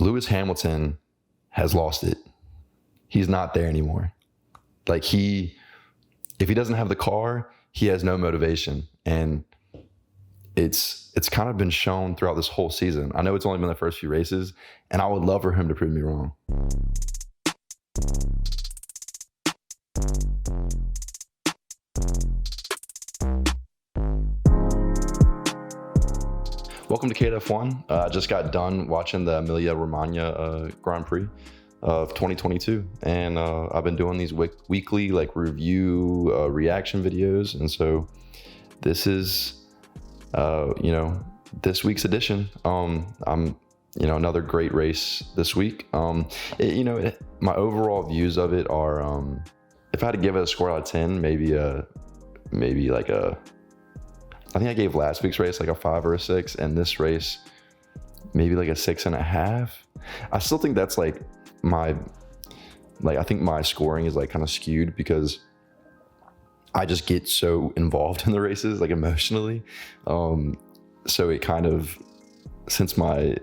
Lewis Hamilton has lost it. He's not there anymore. Like if he doesn't have the car, he has no motivation. And it's kind of been shown throughout this whole season. I know it's only been the first few races, and I would love for him to prove me wrong. Welcome to KF1. I just got done watching the Emilia Romagna Grand Prix of 2022, and I've been doing these weekly like review reaction videos, and so this is this week's edition. I'm another great race this week. My overall views of it are, if I had to give it a score out of 10, I think I gave last week's race like a 5 or a 6, and this race maybe like a 6.5. I still think that's I think my scoring is like kind of skewed because I just get so involved in the races, like emotionally. So it kind of, since I'm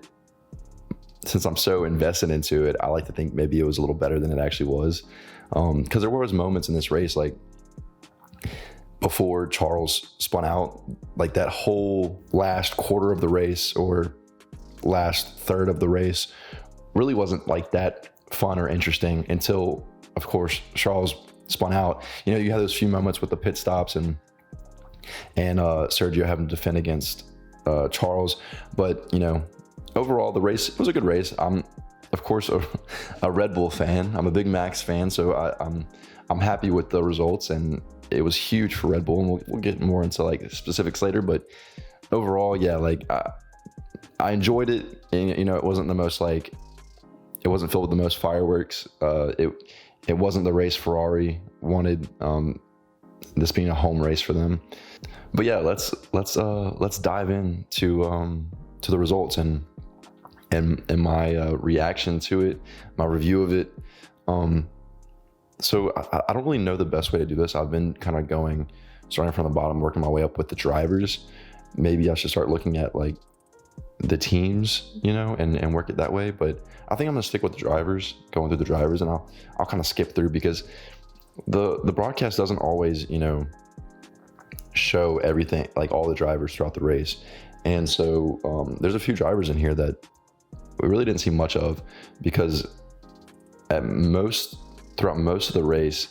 so invested into it, I like to think maybe it was a little better than it actually was. Because there was moments in this race, like before Charles spun out, like that whole last quarter of the race or last third of the race really wasn't like that fun or interesting until, of course, Charles spun out. You had those few moments with the pit stops and Sergio having to defend against Charles. But, overall, the race, it was a good race. I'm, of course, a Red Bull fan. I'm a big Max fan, so I'm happy with the results, and it was huge for Red Bull, and we'll get more into like specifics later. But overall, yeah, like I enjoyed it, and it wasn't the most it wasn't filled with the most fireworks. It wasn't the race Ferrari wanted, this being a home race for them. But yeah, let's dive in to the results and my reaction to it, my review of it. So I don't really know the best way to do this. I've been kind of starting from the bottom, working my way up with the drivers. Maybe I should start looking at like the teams, and work it that way. But I think I'm gonna stick with the drivers, going through the drivers, and I'll kind of skip through because the broadcast doesn't always, show everything, like all the drivers throughout the race. And so there's a few drivers in here that we really didn't see much of, because throughout most of the race,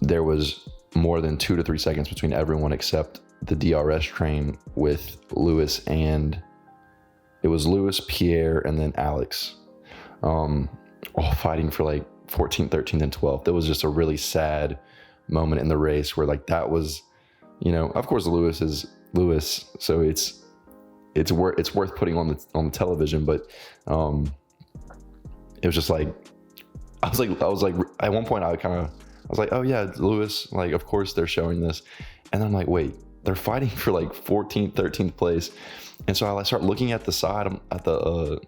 there was more than 2 to 3 seconds between everyone except the DRS train with Lewis, and it was Lewis, Pierre, and then Alex, all fighting for like 14th, 13th, and 12th. That was just a really sad moment in the race where like that was, of course Lewis is Lewis, so it's worth putting on the television, but it was just like I was like at one point I was like, oh yeah, Lewis, like of course they're showing this, and then I'm like, wait, they're fighting for like 14th, 13th place. And so I start looking at the side at the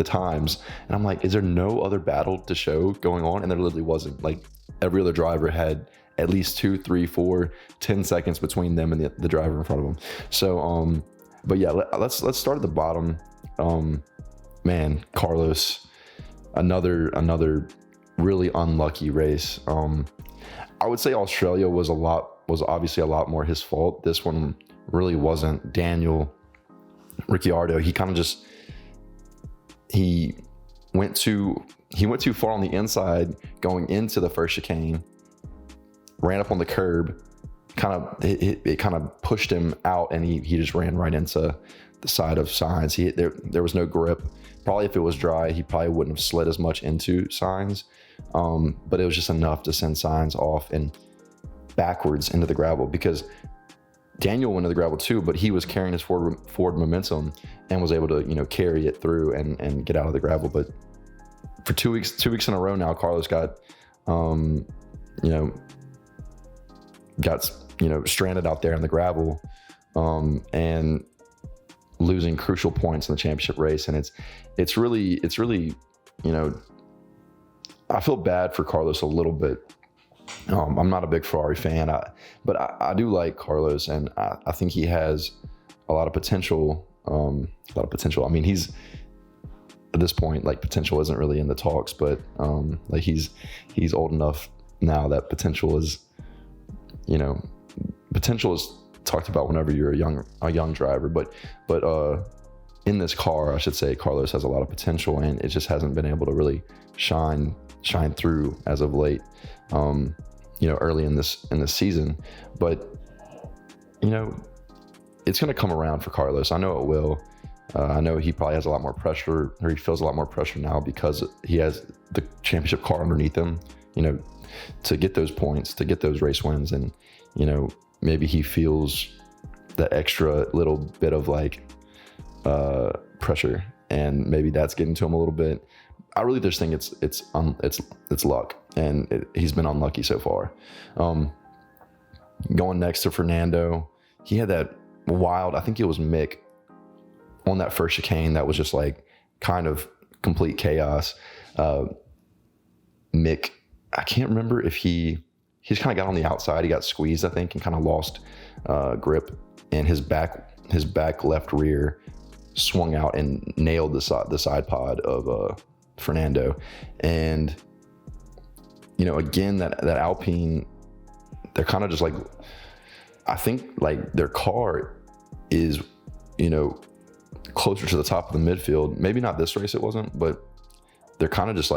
times, and I'm like, is there no other battle to show going on? And there literally wasn't. Like every other driver had at least 2, 3, 4, 10 seconds between them and the driver in front of them. So but yeah, let's start at the bottom. Man, Carlos, another really unlucky race. I would say Australia was obviously a lot more his fault. This one really wasn't. Daniel Ricciardo, he kind of just he went too far on the inside going into the first chicane, ran up on the curb, it kind of pushed him out, and he just ran right into the side of Sainz. There was no grip. Probably if it was dry, he probably wouldn't have slid as much into Sainz, but it was just enough to send Sainz off and backwards into the gravel, because Daniel went to the gravel too, but he was carrying his forward momentum and was able to carry it through and get out of the gravel. But for 2 weeks in a row now, Carlos got stranded out there in the gravel, and losing crucial points in the championship race. And it's really I feel bad for Carlos a little bit. I'm not a big Ferrari fan, but I do like Carlos, and I think he has a lot of potential a lot of potential. I mean, he's at this point, like, potential isn't really in the talks, but like he's old enough now that potential is talked about whenever you're a young driver, but in this car, I should say, Carlos has a lot of potential, and it just hasn't been able to really shine through as of late, early in this season. But it's going to come around for Carlos. I know it will. I know he probably has a lot more pressure, or he feels a lot more pressure now because he has the championship car underneath him, to get those points, to get those race wins. And, maybe he feels that extra little bit of pressure, and maybe that's getting to him a little bit. I really just think it's luck, and he's been unlucky so far. Going next to Fernando, he had that wild, I think it was Mick, on that first chicane that was just kind of complete chaos. Mick, I can't remember if he's kind of got on the outside. He got squeezed, I think, and kind of lost grip, and his back left rear swung out and nailed the side pod of Fernando. And again, that Alpine, they're kind of just I think their car is closer to the top of the midfield. Maybe not this race, it wasn't, but they're kind of just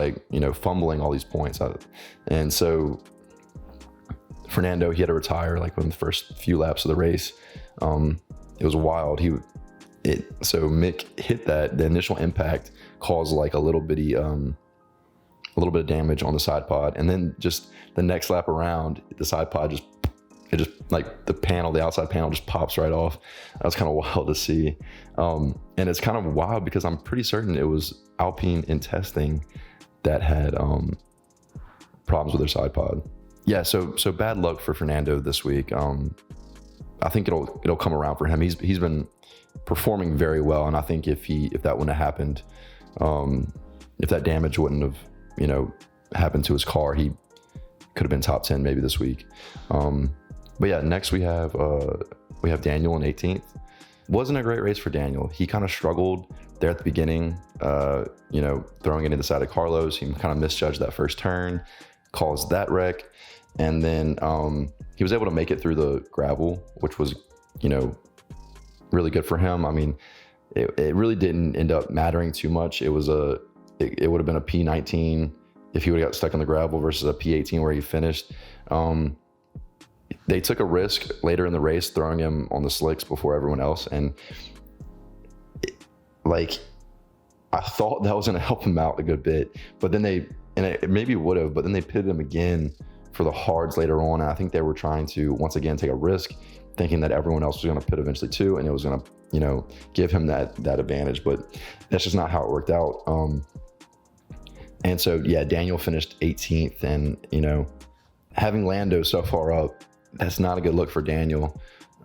fumbling all these points out. And so Fernando, he had to retire within the first few laps of the race. It was wild. So Mick hit that. The initial impact caused a little bit of damage on the side pod, and then just the next lap around, the side pod the outside panel just pops right off. That was kind of wild to see. And it's kind of wild because I'm pretty certain it was Alpine in testing that had problems with their side pod. Yeah, so bad luck for Fernando this week. I think it'll come around for him. He's been performing very well, and I think if that wouldn't have happened, if that damage wouldn't have happened to his car, he could have been top 10 maybe this week. But yeah, next we have Daniel in 18th. Wasn't a great race for Daniel. He kind of struggled there at the beginning, throwing it into the side of Carlos. He kind of misjudged that first turn, caused that wreck. And then he was able to make it through the gravel, which was, really good for him. I mean, it really didn't end up mattering too much. It would have been a P19 if he would have got stuck in the gravel versus a P18 where he finished. They took a risk later in the race, throwing him on the slicks before everyone else. And I thought that was going to help him out a good bit, but then it maybe would have, but then they pitted him again for the hards later on. And I think they were trying to, once again, take a risk, thinking that everyone else was going to pit eventually too, and it was going to, give him that advantage, but that's just not how it worked out. And so, yeah, Daniel finished 18th, and, having Lando so far up, that's not a good look for Daniel.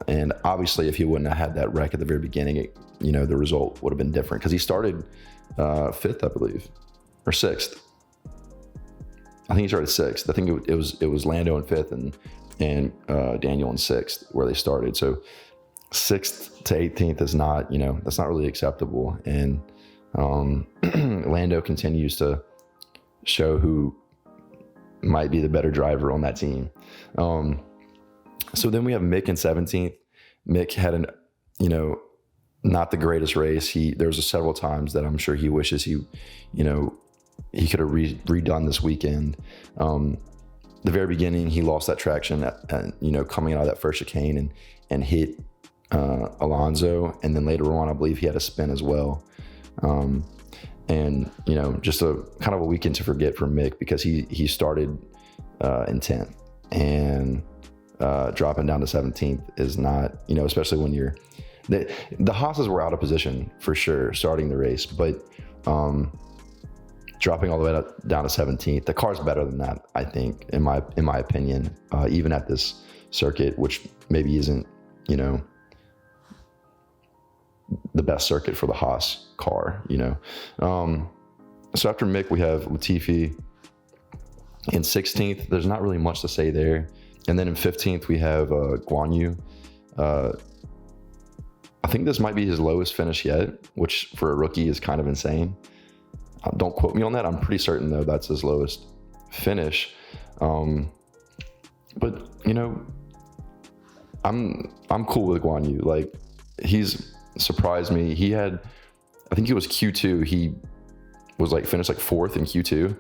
And obviously, if he wouldn't have had that wreck at the very beginning, the result would have been different, because he started 5th, I believe, or 6th. I think he started 6th. I think it was Lando in 5th and Daniel in 6th where they started. So 6th to 18th is not, that's not really acceptable. And Lando continues to show who might be the better driver on that team. So then we have Mick in 17th. Mick had not the greatest race. There was several times that I'm sure he wishes he could have redone this weekend. The very beginning, he lost that traction coming out of that first chicane and hit Alonso. And then later on, I believe he had a spin as well. And just a kind of a weekend to forget for Mick, because he started in 10th, and dropping down to 17th is not, especially when the Haas's were out of position for sure starting the race, but dropping all the way down to 17th, the car's better than that, I think, in my opinion, even at this circuit, which maybe isn't, the best circuit for the Haas car, So after Mick, we have Latifi in 16th. There's not really much to say there. And then in 15th, we have Guan Yu. I think this might be his lowest finish yet, which for a rookie is kind of insane. Don't quote me on that. I'm pretty certain though that's his lowest finish. But you know, I'm cool with Guan Yu. Like, he's surprised me. I think he was Q2. He was like finished like 4th in Q2,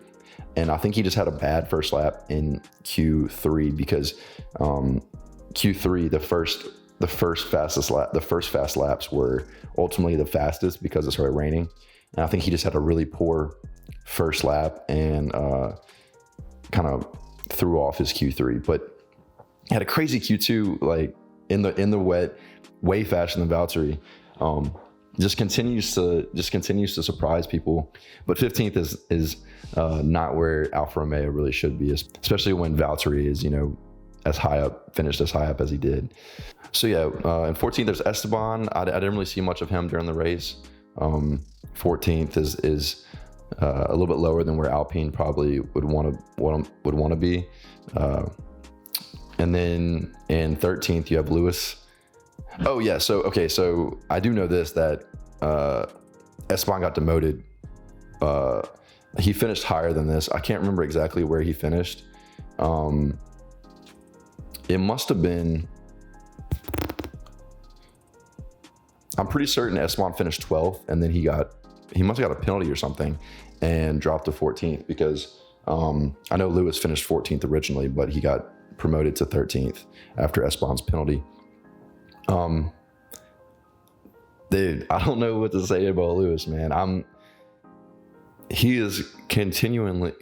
and I think he just had a bad first lap in Q3 because Q3 the first fast laps were ultimately the fastest because it started raining, and I think he just had a really poor first lap and kind of threw off his Q3, but he had a crazy Q2 like in the wet, way faster than Valtteri. Just continues to surprise people, but 15th is not where Alfa Romeo really should be, especially when Valtteri is, you know, finished as high up as he did. So yeah, in 14th there's Esteban. I didn't really see much of him during the race. 14th is a little bit lower than where Alpine probably would want to be. And then in 13th you have Lewis. Oh yeah, so I do know this, that Esteban got demoted. He finished higher than this. I can't remember exactly where he finished. It must have been, I'm pretty certain Esteban finished 12th, and then he must have got a penalty or something and dropped to 14th, because I know Lewis finished 14th originally, but he got promoted to 13th after Esteban's penalty. Dude, I don't know what to say about Lewis, man. He is continually, I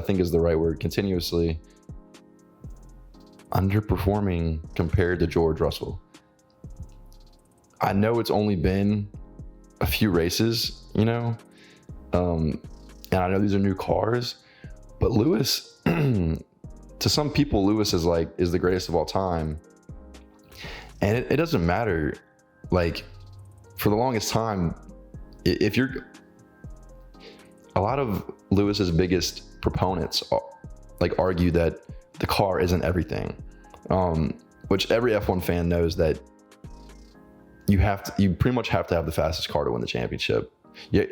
think is the right word, continuously underperforming compared to George Russell. I know it's only been a few races, you know, and I know these are new cars, but Lewis, to some people, Lewis is the greatest of all time. And it doesn't matter. Like, for the longest time, a lot of Lewis's biggest proponents argue that the car isn't everything, which every F1 fan knows that you pretty much have to have the fastest car to win the championship. You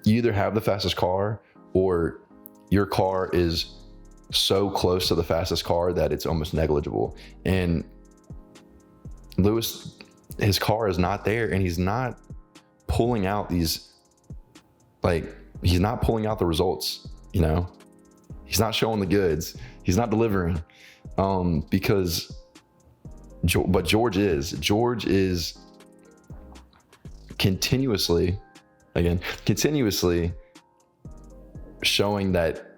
either have the fastest car, or your car is so close to the fastest car that it's almost negligible. And Lewis, his car is not there, and he's not pulling out the results, you know? He's not showing the goods. He's not delivering. But George is continuously showing that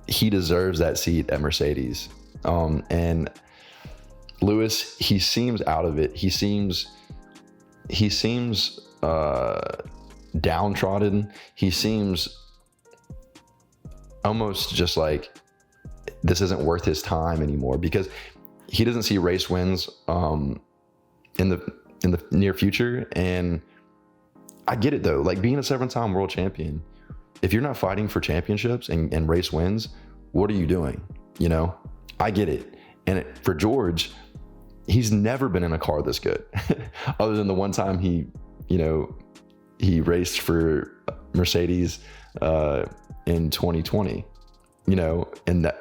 he deserves that seat at Mercedes. And Lewis, he seems out of it. He seems downtrodden. He seems almost just like this isn't worth his time anymore, because he doesn't see race wins in the near future. And I get it though, like being a 7-time world champion, if you're not fighting for championships and race wins, what are you doing? You know, I get it. And for George, he's never been in a car this good other than the one time he raced for Mercedes in 2020, you know, and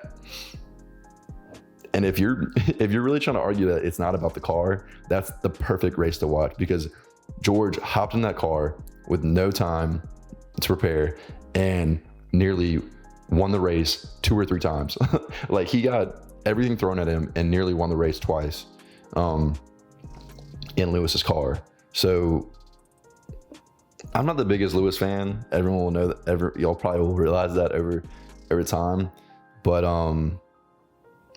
if you're really trying to argue that it's not about the car, that's the perfect race to watch, because George hopped in that car with no time to prepare and nearly won the race 2 or 3 times. Like, he got everything thrown at him and nearly won the race twice in Lewis's car. So I'm not the biggest Lewis fan. Everyone will know that. Y'all probably will realize that over time. But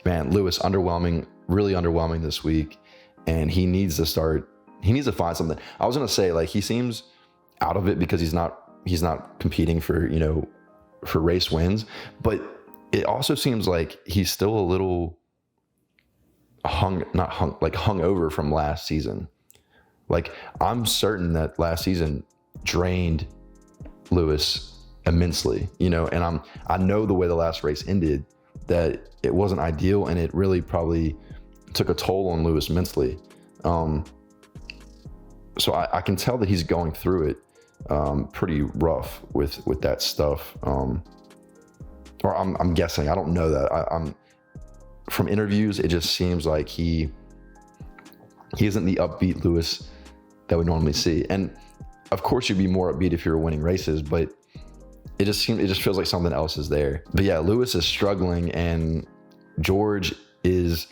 man, Lewis really underwhelming this week, and he needs to find something. I was gonna say, like, he seems out of it because he's not competing for race wins, but it also seems like he's still a little hung over from last season. Like, I'm certain that last season drained Lewis immensely, you know, and I know the way the last race ended that it wasn't ideal, and it really probably took a toll on Lewis mentally. So I can tell that he's going through it pretty rough with that stuff. Or I'm guessing. I don't know that. I'm from interviews, it just seems like he isn't the upbeat Lewis that we normally see. And of course, you'd be more upbeat if you're winning races, but it just feels like something else is there. But yeah, Lewis is struggling, and George is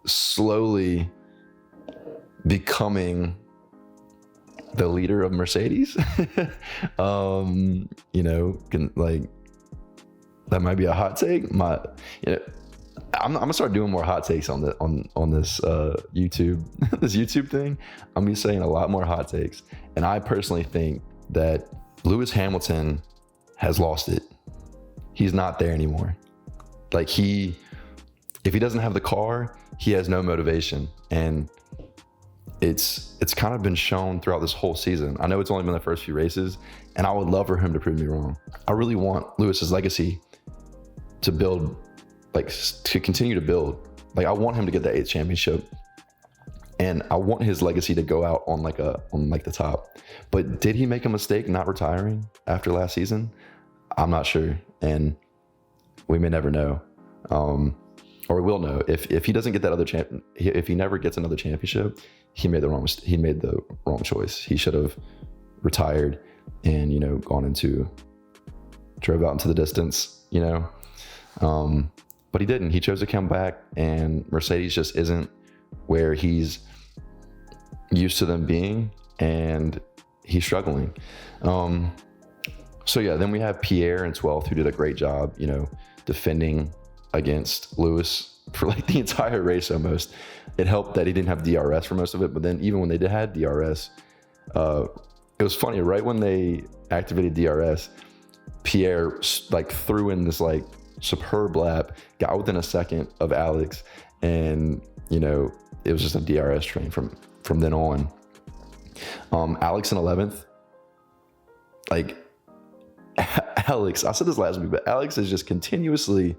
slowly becoming the leader of Mercedes. That might be a hot take. I'm gonna start doing more hot takes on this YouTube this YouTube thing. I'm gonna be saying a lot more hot takes, and I personally think that Lewis Hamilton has lost it. He's not there anymore. Like if he doesn't have the car, he has no motivation, and it's kind of been shown throughout this whole season. I know it's only been the first few races, and I would love for him to prove me wrong. I really want Lewis's legacy to build, to continue to build. I want him to get the 8th championship, and I want his legacy to go out on the top. But did he make a mistake not retiring after last season? I'm not sure, and we may never know. Or we will know if he doesn't get that other if he never gets another championship, he made the wrong choice. He should have retired and drove out into the distance, but he didn't. He chose to come back, and Mercedes just isn't where he's used to them being, and he's struggling. So yeah, then we have Pierre in 12th, who did a great job, defending against Lewis for the entire race almost. It helped that he didn't have DRS for most of it, but then even when they had DRS, it was funny, right when they activated DRS, Pierre threw in this superb lap, got within a second of Alex, and it was just a DRS train from then on. Alex in 11th, Alex, I said this last week, but Alex is just continuously,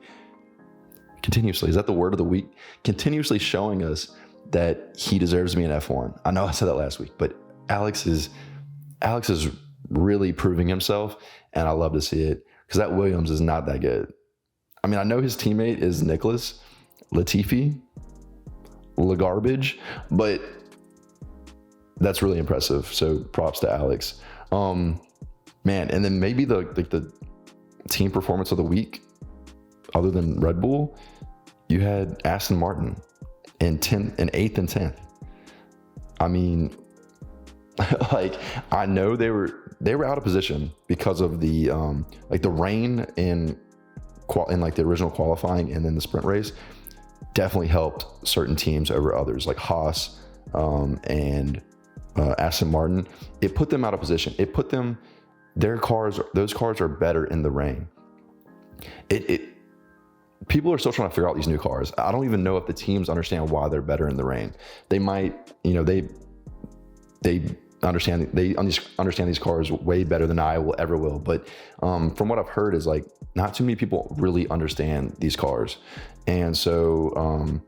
is that the word of the week? Continuously showing us that he deserves to be in F1. I know I said that last week, but Alex is really proving himself, and I love to see it, because that Williams is not that good. I mean, I know his teammate is Nicholas Latifi, garbage, but that's really impressive. So props to Alex. Man, and then maybe the team performance of the week, other than Red Bull, you had Aston Martin in 8th and 10th. I mean, I know they were out of position because of the rain in the original qualifying, and then the sprint race definitely helped certain teams over others, like Haas and Aston Martin. It put them out of position. It put them, those cars are better in the rain. People are still trying to figure out these new cars. I don't even know if the teams understand why they're better in the rain. They might, they understand these cars way better than I will ever will. But from what I've heard is not too many people really understand these cars. And so,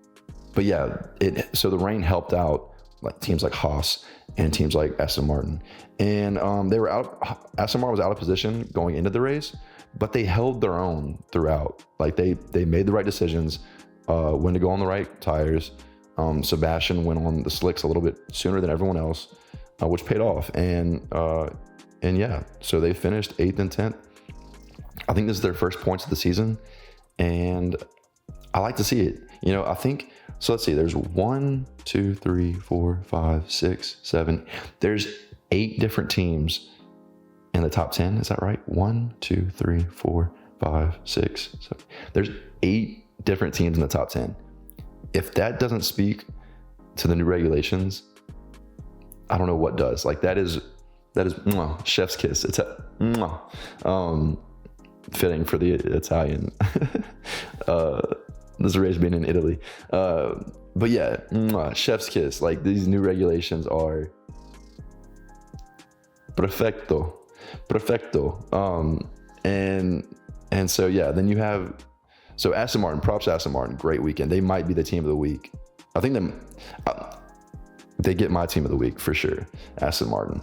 but yeah, so the rain helped out teams like Haas and teams like Aston Martin. And Aston Martin was out of position going into the race, but they held their own throughout. They made the right decisions, when to go on the right tires. Sebastian went on the slicks a little bit sooner than everyone else, which paid off. And yeah, so they finished 8th and 10th. I think this is their first points of the season, and I like to see it. I think, so let's see, there's 1, 2, 3, 4, 5, 6, 7. There's 8 different teams in the top 10. Is that right? 1, 2, 3, 4, 5, 6, 7. There's 8 different teams in the top 10. If that doesn't speak to the new regulations, I don't know what does. That is mwah, chef's kiss. It's fitting for the Italian. This race being in Italy. But yeah, chef's kiss. These new regulations are perfecto. And so yeah, then you have, So Aston Martin, props to Aston Martin, great weekend. They might be the team of the week. I think they get my team of the week for sure, Aston Martin.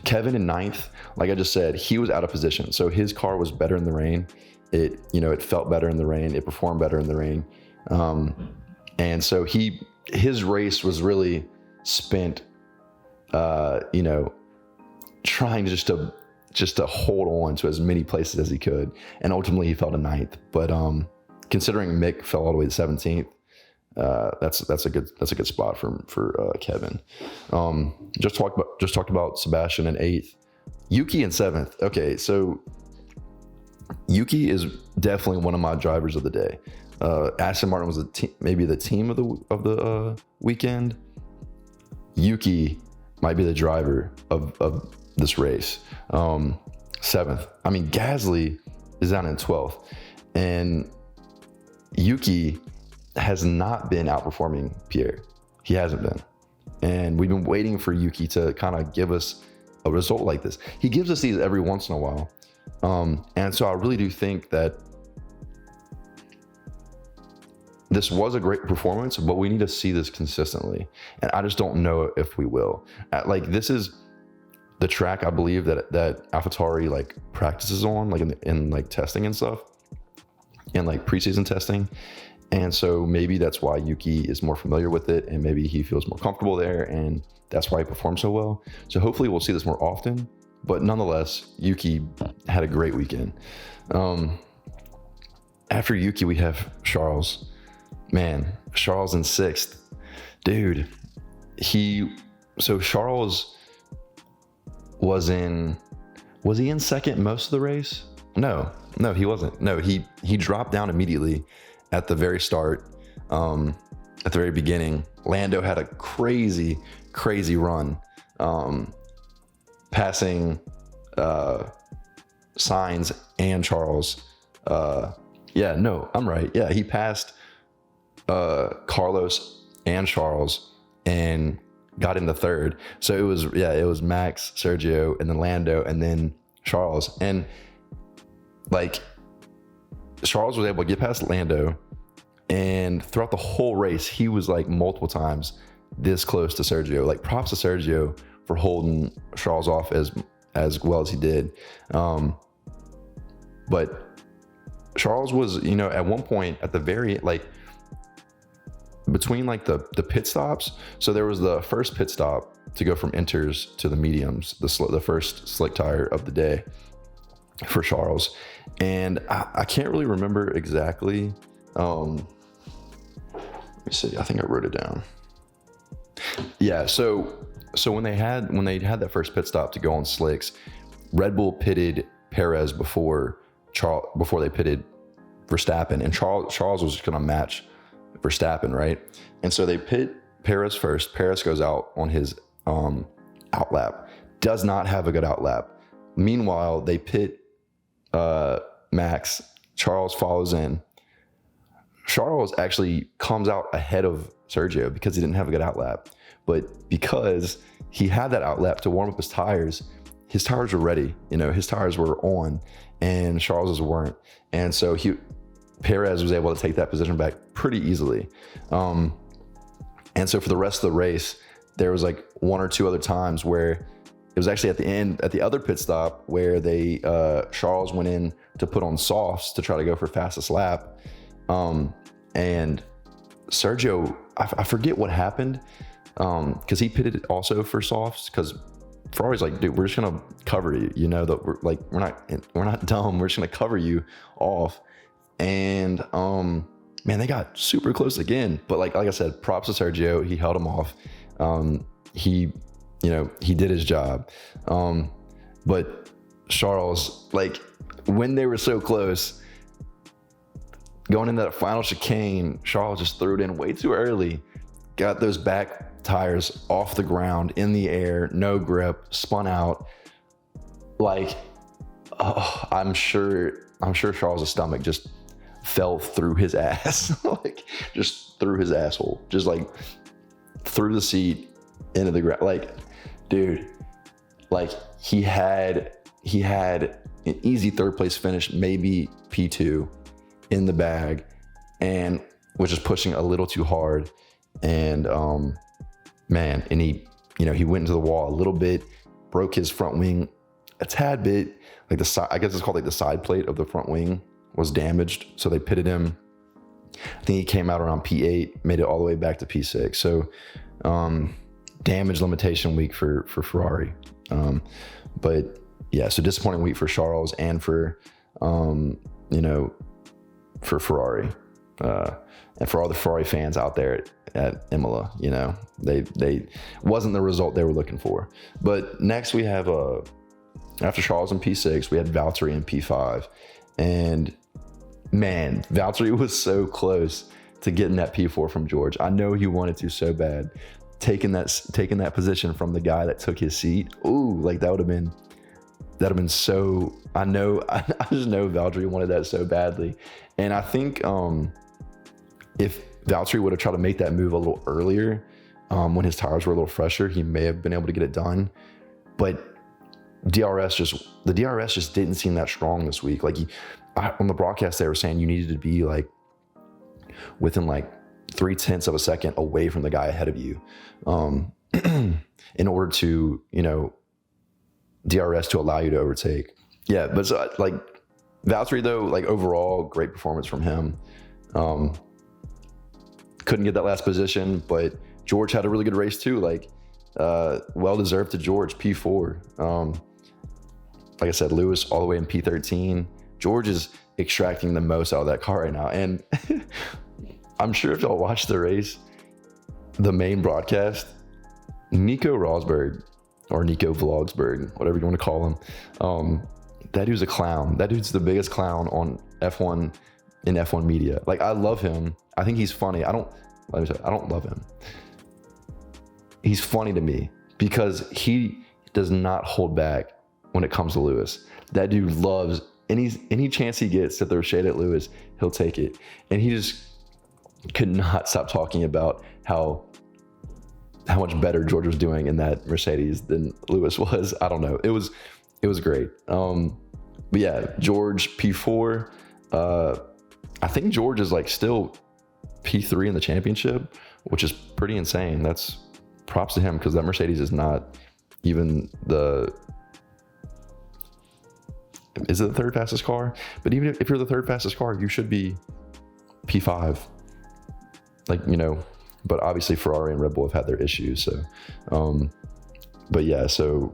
Kevin in ninth, like I just said, he was out of position. So his car was better in the rain. It felt better in the rain. It performed better in the rain. And so his race was really spent, trying just to hold on to as many places as he could. And ultimately he fell to ninth. But considering Mick fell all the way to 17th, that's a good spot for Kevin. Just talked about Sebastian in eighth, Yuki in seventh. Okay, so Yuki is definitely one of my drivers of the day. Aston Martin was maybe the team of the weekend. Yuki might be the driver of this race. Seventh. I mean, Gasly is down in 12th, and Yuki has not been outperforming Pierre. He hasn't been. And we've been waiting for Yuki to kind of give us a result like this. He gives us these every once in a while. And so I really do think that this was a great performance, but we need to see this consistently. And I just don't know if we will. This is the track I believe that AlphaTauri like practices on, like in like testing and stuff, and like preseason testing. And so maybe that's why Yuki is more familiar with it, and maybe he feels more comfortable there, and that's why he performs so well. So hopefully we'll see this more often. But nonetheless, Yuki had a great weekend. After Yuki, we have Charles. Man, Charles in sixth. Dude, Charles was he in second most of the race? No, he wasn't. No, he dropped down immediately at the very start, at the very beginning. Lando had a crazy run, passing Sainz and Charles. I'm right. Yeah, he passed Carlos and Charles and got into third. So it was Max, Sergio, and then Lando, and then Charles. And like Charles was able to get past Lando, and throughout the whole race, he was like multiple times this close to Sergio. Like props to Sergio for holding Charles off as well as he did. But Charles was, at one point at the very between like the pit stops. So there was the first pit stop to go from inters to the mediums, the first slick tire of the day for Charles. And I can't really remember exactly. Let me see. I think I wrote it down. Yeah. So when they had that first pit stop to go on slicks, Red Bull pitted Perez before they pitted Verstappen, and Charles was just going to match Verstappen, right? And so they pit Perez first. Perez goes out on his outlap, does not have a good outlap. Meanwhile, they pit Max. Charles follows in. Charles actually comes out ahead of Sergio because he didn't have a good outlap. But because he had that outlap to warm up his tires were ready. His tires were on, and Charles's weren't. And so Perez was able to take that position back pretty easily. And so for the rest of the race, there was like one or two other times where it was actually at the end, at the other pit stop, where Charles went in to put on softs to try to go for fastest lap. And Sergio, I forget what happened, because he pitted also for softs, because Ferrari's like, dude, we're just gonna cover you, that we're not dumb, we're just gonna cover you off. And man, they got super close again. But like I said, props to Sergio. He held him off. He did his job. But Charles, like when they were so close, going into that final chicane, Charles just threw it in way too early. Got those back tires off the ground, in the air, no grip, spun out. Like, I'm sure Charles' stomach just fell through his ass, like just through his asshole, just like through the seat into the ground. Like, dude, like he had an easy third place finish, maybe P2, in the bag and was just pushing a little too hard. And and he went into the wall a little bit, broke his front wing a tad bit. Like the side, I guess it's called like the side plate of the front wing was damaged. So they pitted him. I think he came out around P8, made it all the way back to P6. So damage limitation week for Ferrari. But yeah, so disappointing week for Charles and for Ferrari. And for all the Ferrari fans out there at Imola, they wasn't the result they were looking for. But next we have after Charles in P6, we had Valtteri in P5, and man, Valtteri was so close to getting that P4 from George. I know he wanted to so bad, taking that position from the guy that took his seat. Ooh, like that'd have been so. I just know Valtteri wanted that so badly, and I think if Valtteri would have tried to make that move a little earlier, when his tires were a little fresher, he may have been able to get it done. But the DRS just didn't seem that strong this week. Like on the broadcast, they were saying you needed to be like within like 0.3 of a second away from the guy ahead of you, in order to DRS to allow you to overtake. Yeah, but so, like Valtteri though, like overall great performance from him. Couldn't get that last position, but George had a really good race too. Like well deserved to George, P4. Like I said, Lewis all the way in P13. George is extracting the most out of that car right now. And I'm sure if y'all watch the race, the main broadcast, Nico Rosberg, or Nico Vlogsberg, whatever you want to call him, that dude's a clown. That dude's the biggest clown on F1 in F1 media. Like, I love him. I think he's funny. I don't love him. He's funny to me because he does not hold back when it comes to Lewis. That dude loves any chance he gets to throw shade at Lewis, he'll take it. And he just could not stop talking about how much better George was doing in that Mercedes than Lewis was. I don't know. It was great. But yeah, George P4. I think George is like still P3 in the championship, which is pretty insane. That's props to him because that Mercedes is not even is it the third fastest car? But even if you're the third fastest car, you should be P5. But obviously Ferrari and Red Bull have had their issues. So, but yeah, so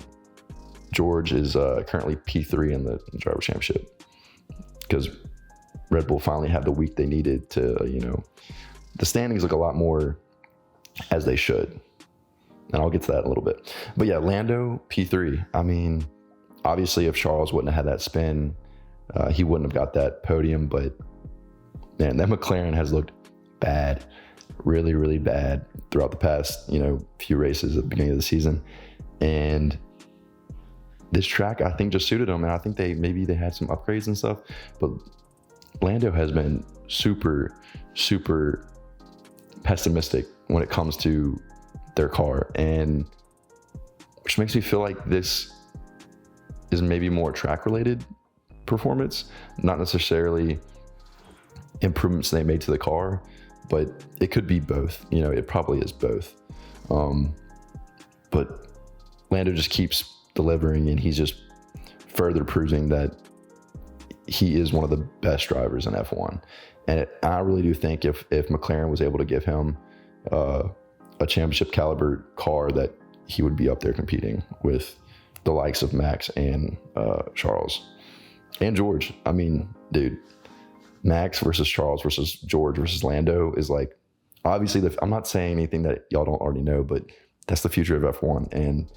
George is currently P3 in the driver championship because Red Bull finally had the week they needed to, the standings look a lot more as they should. And I'll get to that in a little bit. But yeah, Lando, P3. I mean, obviously if Charles wouldn't have had that spin, he wouldn't have got that podium. But man, that McLaren has looked bad, really, really bad throughout the past, few races at the beginning of the season. And this track, I think, just suited them. And I think they had some upgrades and stuff. But Lando has been super, super pessimistic when it comes to their car, and which makes me feel like this is maybe more track related performance, not necessarily improvements they made to the car, but it could be both. It probably is both. But Lando just keeps delivering, and he's just further proving that he is one of the best drivers in F1. And I really do think if McLaren was able to give him a championship caliber car, that he would be up there competing with the likes of Max and Charles and George. I mean, dude, Max versus Charles versus George versus Lando is like, obviously, I'm not saying anything that y'all don't already know, but that's the future of F1. And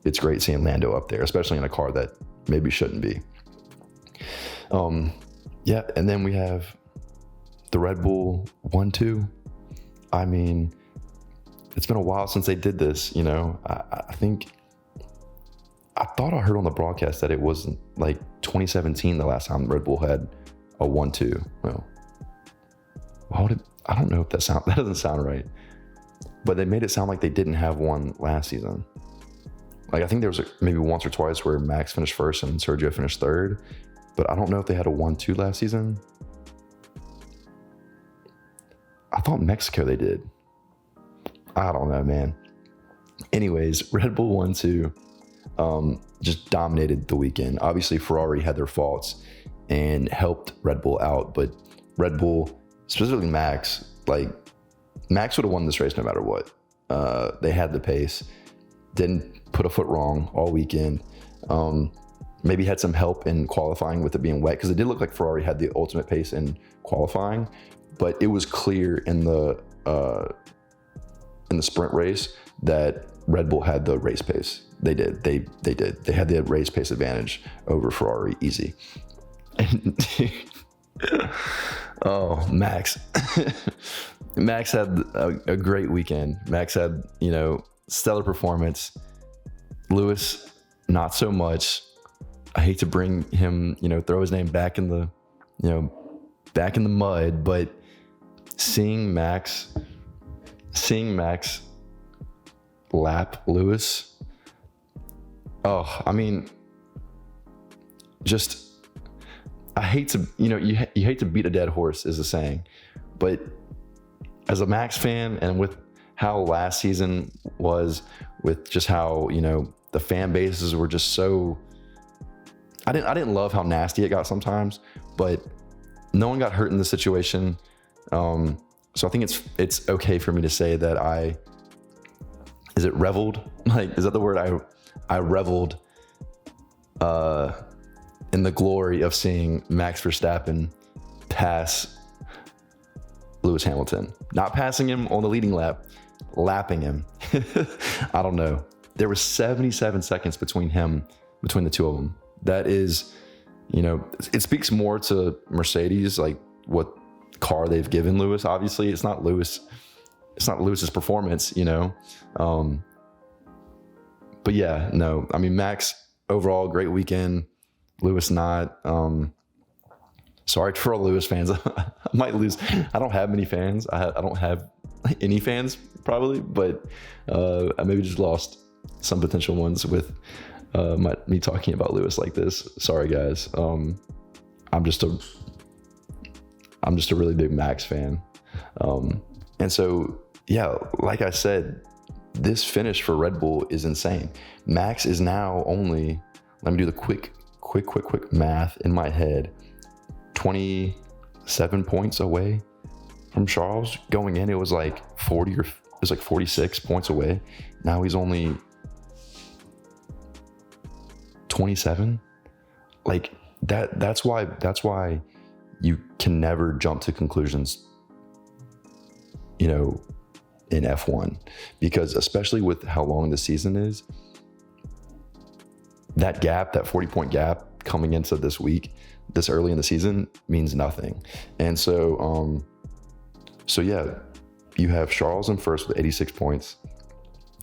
it's great seeing Lando up there, especially in a car that maybe shouldn't be. Yeah, and then we have the Red Bull 1-2. I mean, it's been a while since they did this, I think, I thought I heard on the broadcast that it was like 2017 the last time Red Bull had a 1-2. Well, I don't know if that doesn't sound right, but they made it sound like they didn't have one last season. Like, I think there was maybe once or twice where Max finished first and Sergio finished third, but I don't know if they had a 1-2 last season. I thought Mexico they did. I don't know, man. Anyways, Red Bull 1-2 just dominated the weekend. Obviously, Ferrari had their faults and helped Red Bull out, but Red Bull, specifically Max, like Max would have won this race no matter what. They had the pace, didn't put a foot wrong all weekend. Maybe had some help in qualifying with it being wet, because it did look like Ferrari had the ultimate pace in qualifying, but it was clear in the sprint race that Red Bull had the race pace. They did. They did. They had the race pace advantage over Ferrari, easy. And oh, Max. Max had a great weekend. Max had, stellar performance. Lewis, not so much. I hate to bring him, throw his name back in the mud, but seeing Max lap Lewis. Oh, I mean, just, I hate to, you hate to beat a dead horse is the saying, but as a Max fan, and with how last season was, with just how, the fan bases were just so, I didn't love how nasty it got sometimes, but no one got hurt in this situation. So I think it's okay for me to say that is it reveled? Like, is that the word? I reveled in the glory of seeing Max Verstappen pass Lewis Hamilton. Not passing him on the leading lap, lapping him. I don't know. There was 77 seconds between the two of them. That is, it speaks more to Mercedes, like what car they've given Lewis. Obviously, it's not Lewis's performance, but yeah, no, I mean, Max overall great weekend. Lewis not. Sorry for all Lewis fans. I might lose. I don't have many fans. I don't have any fans probably, but I maybe just lost some potential ones with me talking about Lewis like this. Sorry guys. I'm just a really big Max fan. And so, yeah, like I said, this finish for Red Bull is insane. Max is now only, let me do the quick math in my head, 27 points away from Charles. Going in, it was like 46 points away. Now he's only 27. Like that's why you can never jump to conclusions, in F1, because especially with how long the season is, that 40-point gap coming into this week, this early in the season, means nothing. And so yeah, you have Charles in first with 86 points,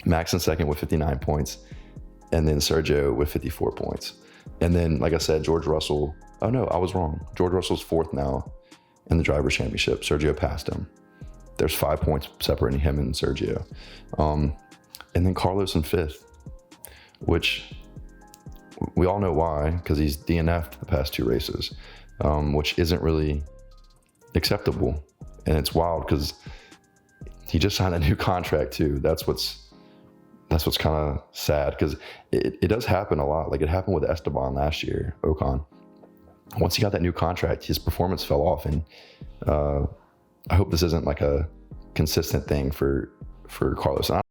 Max in second with 59 points, and then Sergio with 54 points. And then, like I said, George Russell, oh no, I was wrong. George Russell's fourth now in the Drivers' Championship. Sergio passed him. There's 5 points separating him and Sergio. And then Carlos in fifth, which we all know why, because he's DNF'd the past two races, which isn't really acceptable. And it's wild because he just signed a new contract too. That's what's kind of sad, because it does happen a lot. Like it happened with Esteban last year, Ocon. Once he got that new contract, his performance fell off, and I hope this isn't like a consistent thing for Carlos.